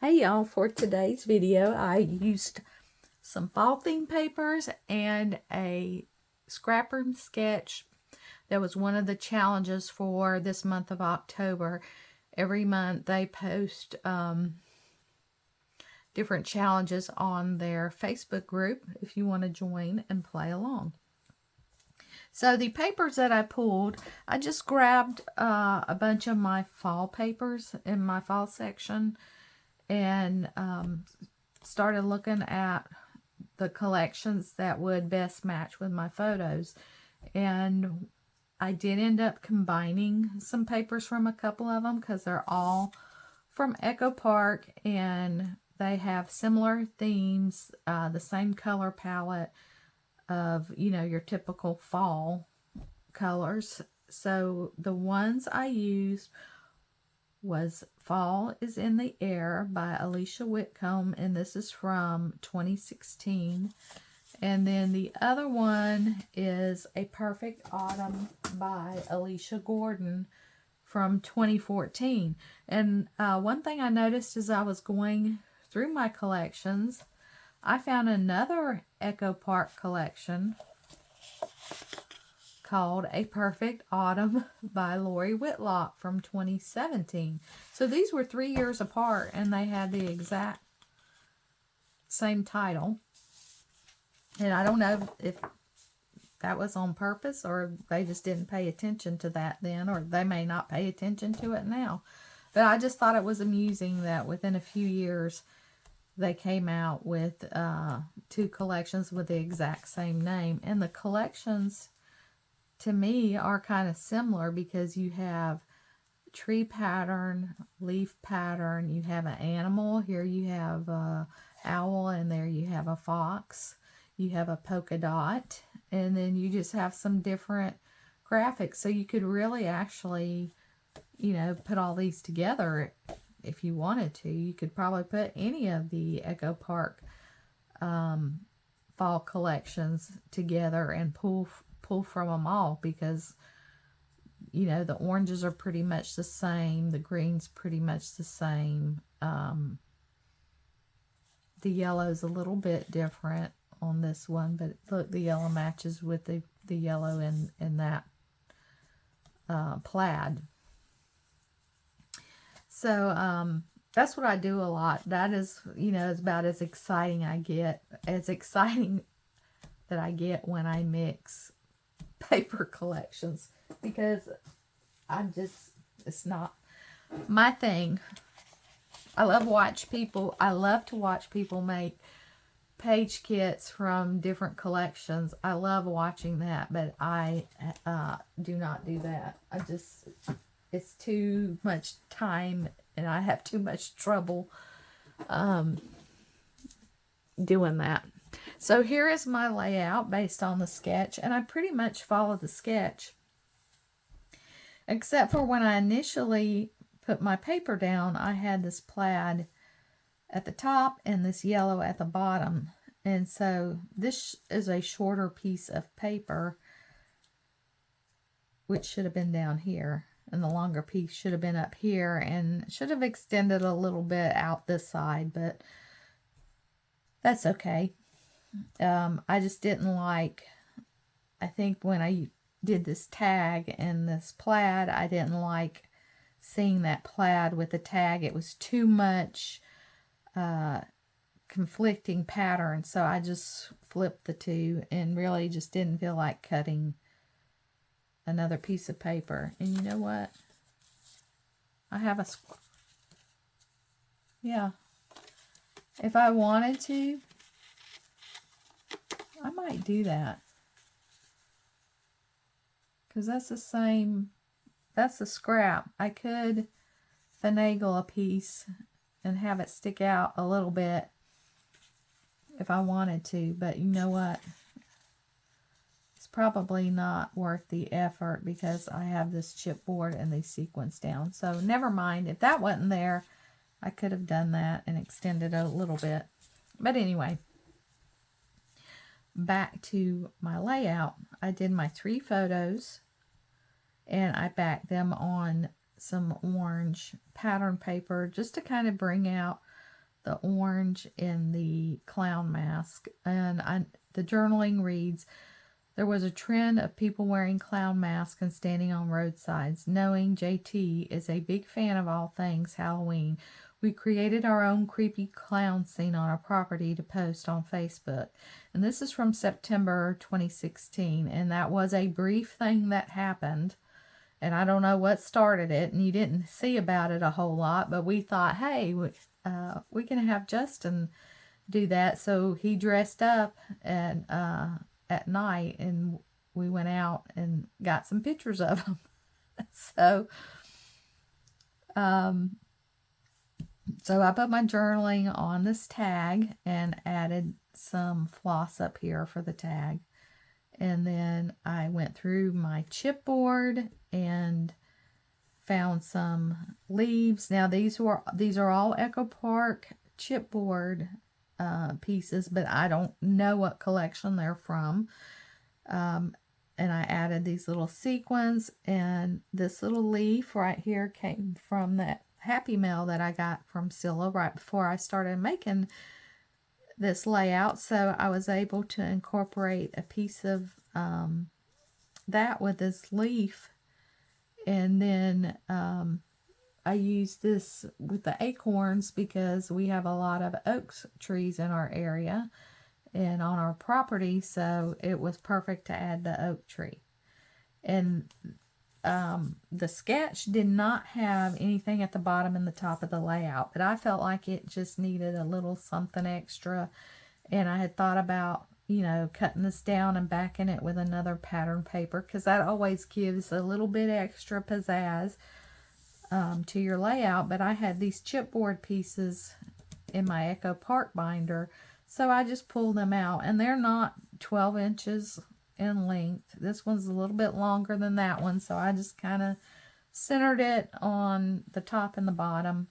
Hey y'all, for today's video I used some fall theme papers and a scrap room sketch. That was one of the challenges for this month of October. Every month they post different challenges on their Facebook group if you want to join and play along. So the papers that I pulled, I just grabbed a bunch of my fall papers in my fall section and started looking at the collections that would best match with my photos. And I did end up combining some papers from a couple of them because they're all from Echo Park and they have similar themes, the same color palette of, you know, your typical fall colors. So the ones I used was Fall is in the Air by Alicia Whitcomb, and this is from 2016. And then the other one is A Perfect Autumn by Alicia Gordon from 2014. And one thing I noticed as I was going through my collections, I found another Echo Park collection called A Perfect Autumn by Lori Whitlock from 2017. So these were 3 years apart and they had the exact same title. And I don't know if that was on purpose or they just didn't pay attention to that then, or they may not pay attention to it now. But I just thought it was amusing that within a few years they came out with two collections with the exact same name. And the collections, to me, are kind of similar because you have tree pattern, leaf pattern, you have an animal. Here you have a owl and there you have a fox. You have a polka dot, and then you just have some different graphics. So you could really actually, you know, put all these together if you wanted to. You could probably put any of the Echo Park fall collections together and pull from them all, because, you know, the oranges are pretty much the same, the green's pretty much the same, the yellow's a little bit different on this one, but look, the yellow matches with the yellow in that plaid. So that's what I do a lot. That is, you know, is about as exciting that I get when I mix paper collections, because it's not my thing. I love to watch people make page kits from different collections. I love watching that, but I do not do that. It's too much time and I have too much trouble doing that. So here is my layout based on the sketch, and I pretty much follow the sketch, except for when I initially put my paper down, I had this plaid at the top and this yellow at the bottom. And so this is a shorter piece of paper, which should have been down here, and the longer piece should have been up here, and should have extended a little bit out this side, but that's okay. I just didn't like, I think when I did this tag and this plaid, I didn't like seeing that plaid with the tag. It was too much conflicting patterns, so I just flipped the two and really just didn't feel like cutting another piece of paper. And you know what? I have if I wanted to, I might do that, because that's the same, that's a scrap. I could finagle a piece and have it stick out a little bit if I wanted to, but you know what? It's probably not worth the effort because I have this chipboard and these sequins down. So never mind. If that wasn't there, I could have done that and extended a little bit. But anyway, back to my layout. I did my 3 photos and I backed them on some orange pattern paper just to kind of bring out the orange, and the clown mask. And the journaling reads, there was a trend of people wearing clown masks and standing on roadsides. Knowing JT is a big fan of all things Halloween, we created our own creepy clown scene on our property to post on Facebook. And this is from September 2016. And that was a brief thing that happened. And I don't know what started it. And you didn't see about it a whole lot. But we thought, hey, we can have Justin do that. So he dressed up and at night. And we went out and got some pictures of him. So I put my journaling on this tag and added some floss up here for the tag. And then I went through my chipboard and found some leaves. Now these are all Echo Park chipboard pieces, but I don't know what collection they're from. And I added these little sequins, and this little leaf right here came from that Happy Mail that I got from Scylla right before I started making this layout. So I was able to incorporate a piece of that with this leaf. And then I used this with the acorns because we have a lot of oak trees in our area and on our property. So it was perfect to add the oak tree. And the sketch did not have anything at the bottom and the top of the layout, but I felt like it just needed a little something extra. And I had thought about, you know, cutting this down and backing it with another pattern paper, because that always gives a little bit extra pizzazz to your layout. But I had these chipboard pieces in my Echo Park binder, so I just pulled them out, and they're not 12 inches in length. This one's a little bit longer than that one, so I just kind of centered it on the top and the bottom.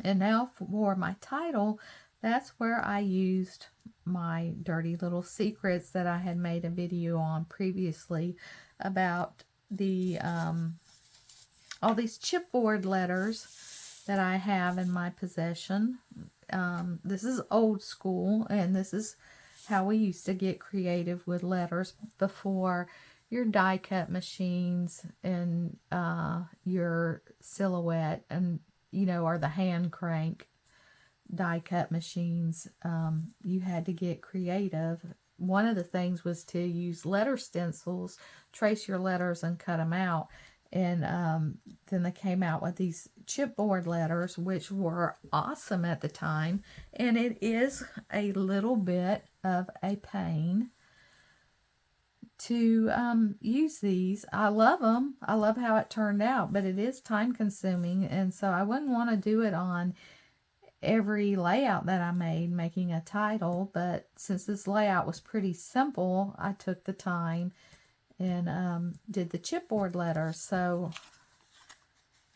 And now for my title, that's where I used my Dirty Little Secrets that I had made a video on previously about the all these chipboard letters that I have in my possession. This is old school, and this is how we used to get creative with letters before your die cut machines and your Silhouette and, you know, or the hand crank die cut machines. You had to get creative. One of the things was to use letter stencils, trace your letters and cut them out. And then they came out with these chipboard letters, which were awesome at the time. And it is a little bit of a pain to use these. I love them. I love how it turned out, but it is time consuming. And so I wouldn't want to do it on every layout that I made, making a title. But since this layout was pretty simple, I took the time and did the chipboard letters. So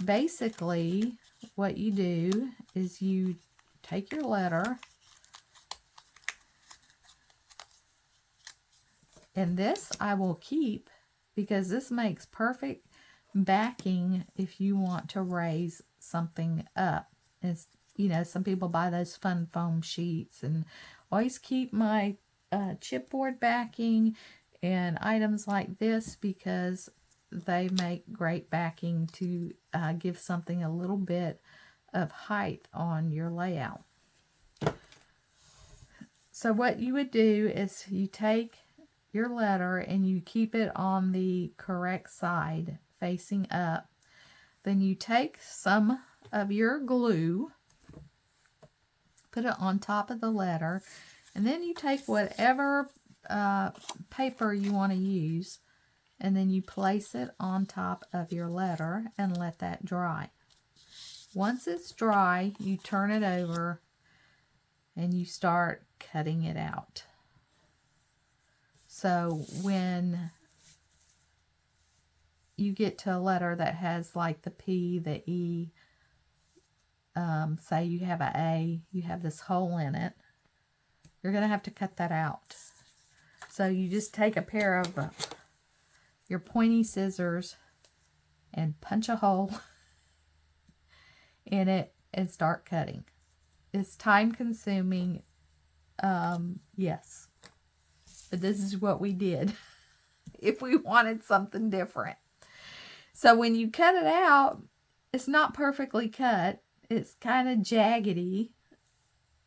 basically what you do is you take your letter, and this I will keep because this makes perfect backing if you want to raise something up. It's, you know, some people buy those fun foam sheets, and always keep my chipboard backing and items like this because they make great backing to give something a little bit of height on your layout. So what you would do is you take your letter and you keep it on the correct side facing up. Then you take some of your glue, put it on top of the letter, and then you take whatever paper you want to use, and then you place it on top of your letter and let that dry. Once it's dry, you turn it over and you start cutting it out. So when you get to a letter that has like the P, the E, say you have an A, you have this hole in it, you're going to have to cut that out. So you just take a pair of your pointy scissors and punch a hole in it and start cutting. It's time consuming. Yes. But this is what we did if we wanted something different. So when you cut it out, it's not perfectly cut. It's kind of jaggedy.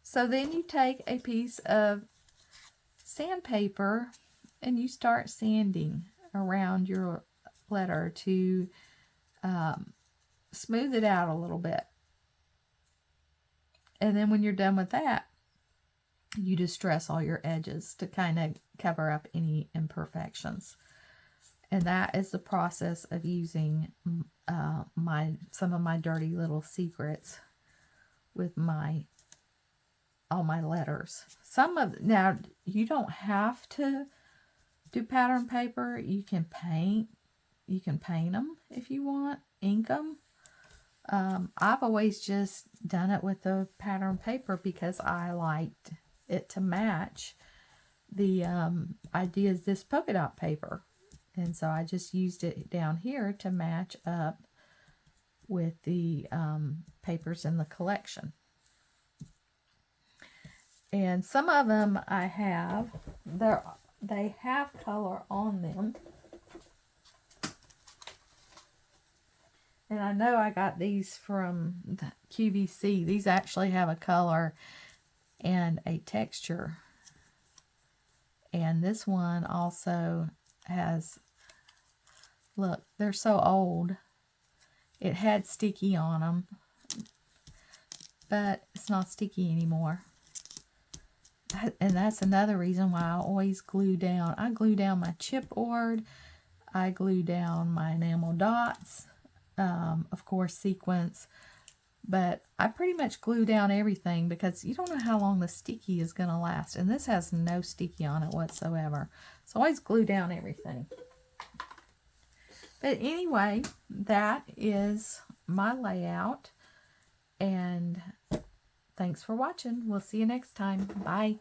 So then you take a piece of sandpaper and you start sanding around your letter to smooth it out a little bit. And then when you're done with that, you distress all your edges to kind of cover up any imperfections. And that is the process of using some of my dirty little secrets with all my letters. Now you don't have to do pattern paper. You can paint. You can paint them if you want, ink them. I've always just done it with the pattern paper because I liked it to match the ideas, this polka dot paper. And so I just used it down here to match up with the papers in the collection. And some of them I have, they have color on them. And I know I got these from the QVC. These actually have a color and a texture. And this one also has, look, they're so old. It had sticky on them, but it's not sticky anymore. And that's another reason why I always glue down. I glue down my chipboard. I glue down my enamel dots. Of course, sequins. But I pretty much glue down everything because you don't know how long the sticky is going to last. And this has no sticky on it whatsoever. So I always glue down everything. But anyway, that is my layout. And thanks for watching. We'll see you next time. Bye.